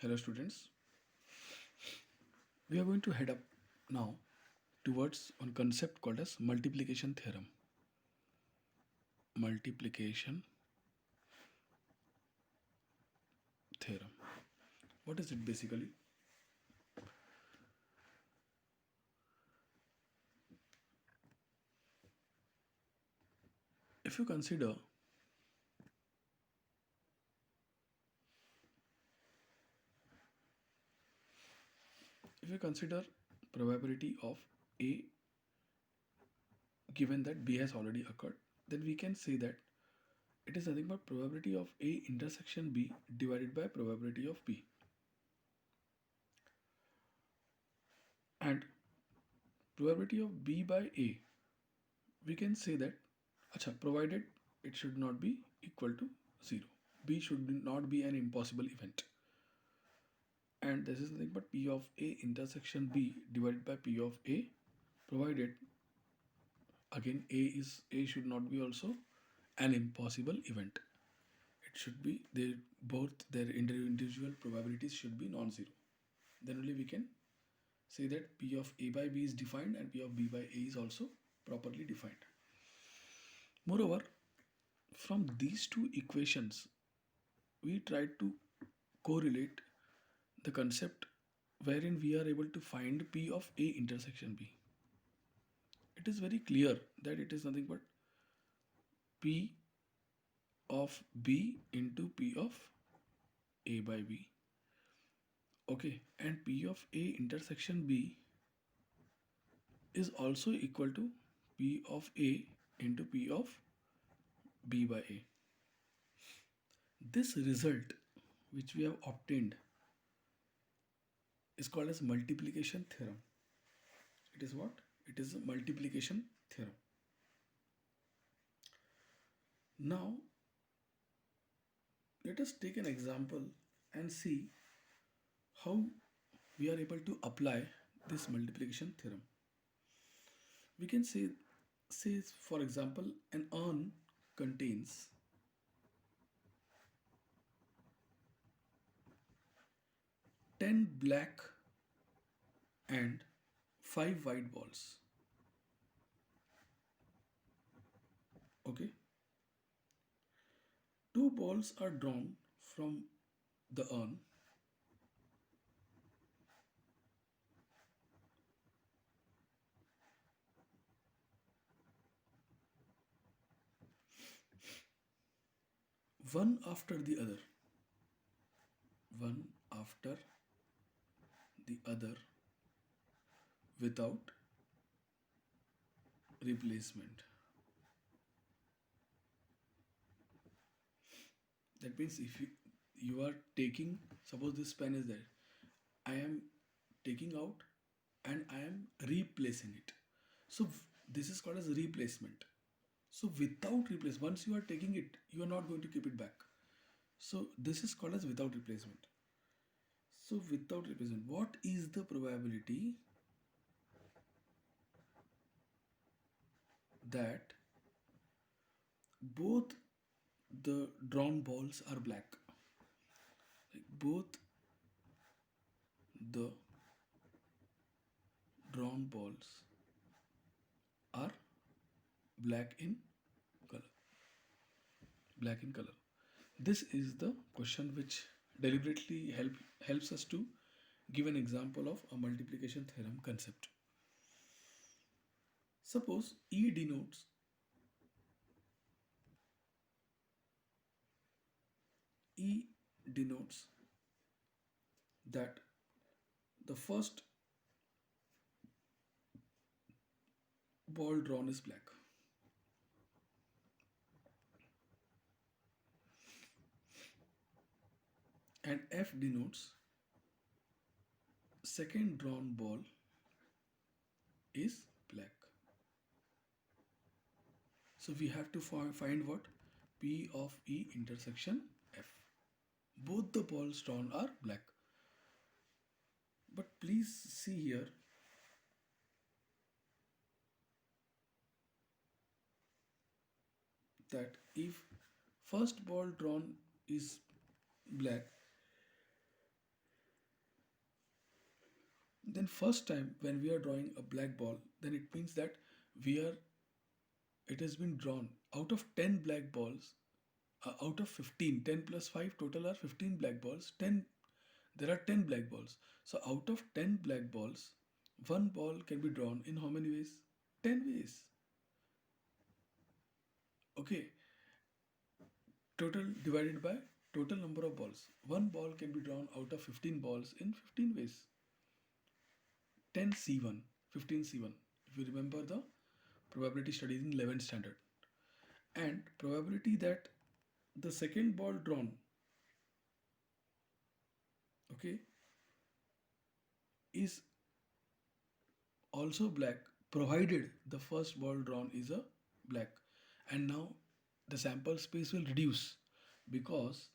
Hello students, we are going to head up now towards one concept called as multiplication theorem. Multiplication theorem. What is it basically? If you consider if you consider probability of A given that B has already occurred, then we can say that it is nothing but probability of A intersection B divided by probability of B. And probability of B by A, we can say that provided it should not be equal to 0. B should not be an impossible event. And this is nothing but P of A intersection B divided by P of A, provided again A should not be also an impossible event. It should be both their individual probabilities should be non-zero. Then only we can say that P of A by B is defined and P of B by A is also properly defined. Moreover, from these two equations, we try to correlate the concept wherein we are able to find P of A intersection B. It is very clear that it is nothing but P of B into P of A by B. Okay, and P of A intersection B is also equal to P of A into P of B by A. This result which we have obtained is called as multiplication theorem. It is what? It is a multiplication theorem. Now, let us take an example and see how we are able to apply this multiplication theorem. We can say for example, an urn contains 10 black and 5 white balls. Okay, two balls are drawn from the urn. One after the other. One after the other without replacement. That means if you are taking, suppose this pen is there, I am taking out and I am replacing it. So this is called as replacement. So without replace, once you are taking it, you are not going to keep it back. So this is called as without replacement. So without replacement, what is the probability that both the drawn balls are black? Like both the drawn balls are black in color. Black in color. This is the question which deliberately helps us to give an example of a multiplication theorem concept. Suppose E denotes that the first ball drawn is black. And F denotes second drawn ball is black. So we have to find what? P of E intersection F. Both the balls drawn are black. But please see here, that if first ball drawn is black, Then first time when we are drawing a black ball, then it means that we are it has been drawn out of 10 black balls, out of 15, 10 plus 5 total are 15 black balls, 10, there are 10 black balls. So out of 10 black balls, one ball can be drawn in how many ways? 10 ways. Okay, total divided by total number of balls. One ball can be drawn out of 15 balls in 15 ways. 10 C1, 15 C1. If you remember the probability studies in 11th standard. And probability that the second ball drawn, okay, is also black provided the first ball drawn is a black. And now the sample space will reduce because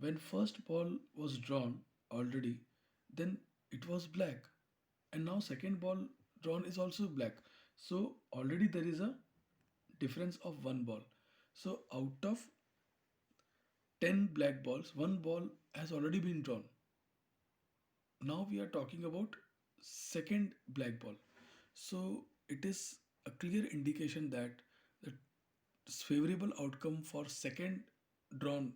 when first ball was drawn already, then it was black, and now second ball drawn is also black. So already there is a difference of one ball. So out of 10 black balls, one ball has already been drawn. Now we are talking about second black ball. So it is a clear indication that the favorable outcome for second drawn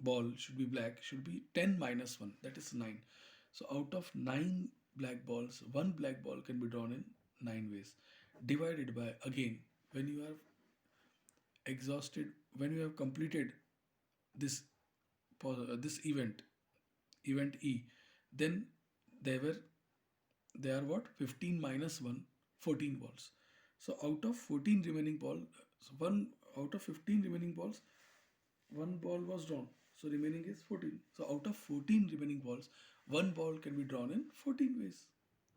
ball should be black, should be 10 minus 1, that is 9. So out of 9 black balls, one black ball can be drawn in 9 ways, divided by, again, when you have exhausted, when you have completed this this event E, then there were they are what, 15 minus 1, 14 balls. So out of 14 remaining balls, so one out of 15 remaining balls, one ball was drawn, so remaining is 14. So out of 14 remaining balls, one ball can be drawn in 14 ways,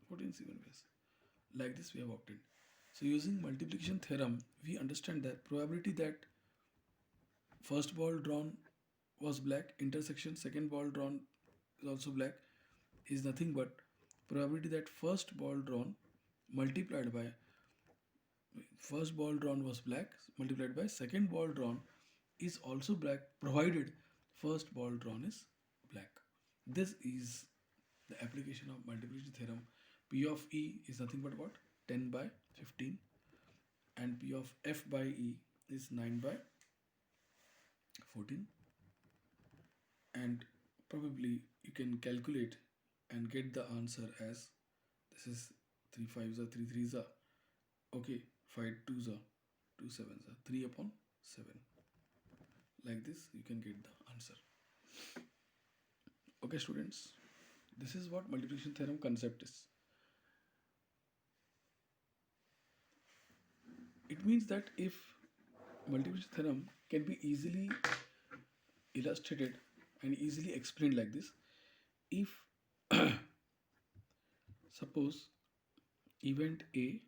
14 7 ways. Like this we have obtained. So using multiplication theorem, we understand that probability that first ball drawn was black, intersection second ball drawn is also black, is nothing but probability that first ball drawn multiplied by first ball drawn was black multiplied by second ball drawn is also black provided first ball drawn is black. This is the application of multiplication theorem. P of E is nothing but what? 10 by 15, and P of F by E is 9 by 14, and probably you can calculate and get the answer as this is 3 5s are 3 3s are, okay, 5 2s are 2 7s are 3 upon 7. Like this you can get the answer. Okay students, this is what multiplication theorem concept is. It means that if multiplication theorem can be easily illustrated and easily explained like this, if suppose event A,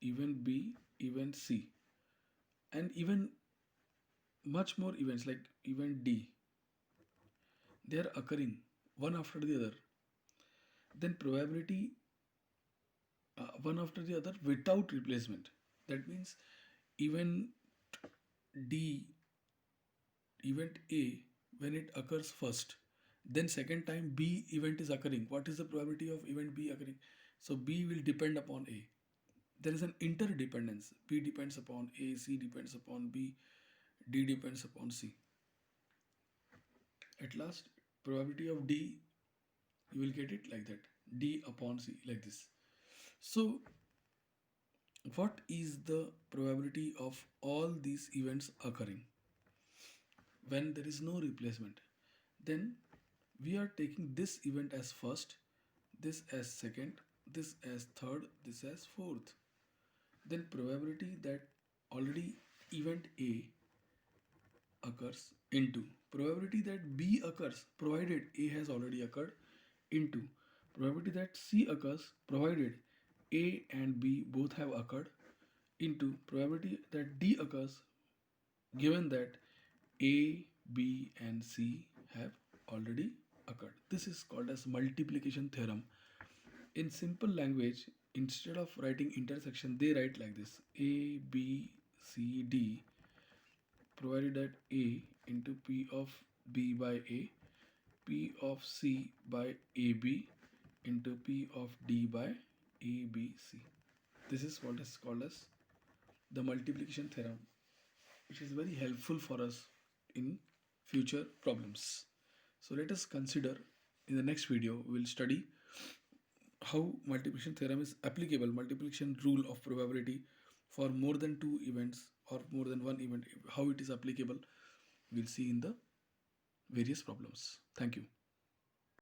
event B, event C, and even much more events like event D, they are occurring one after the other, then probability one after the other without replacement. That means event D, event A, when it occurs first, then second time B event is occurring. What is the probability of event B occurring? So B will depend upon A. There is an interdependence. B depends upon A, C depends upon B, D depends upon C. At last, probability of D, you will get it like that. D upon C, like this. So, what is the probability of all these events occurring when there is no replacement? Then we are taking this event as first, this as second, this as third, this as fourth. Then probability that already event A occurs into probability that B occurs provided A has already occurred into probability that C occurs provided A and B both have occurred into probability that D occurs given that A, B and C have already occurred. This is called as multiplication theorem. In simple language, instead of writing intersection, they write like this: A, B, C, D, provided that A into P of B by A, P of C by AB into P of D by ABC. This is what is called as the multiplication theorem, which is very helpful for us in future problems. So let us consider in the next video, we'll study how multiplication theorem is applicable, multiplication rule of probability for more than two events or more than one event, how it is applicable, we'll see in the various problems. Thank you.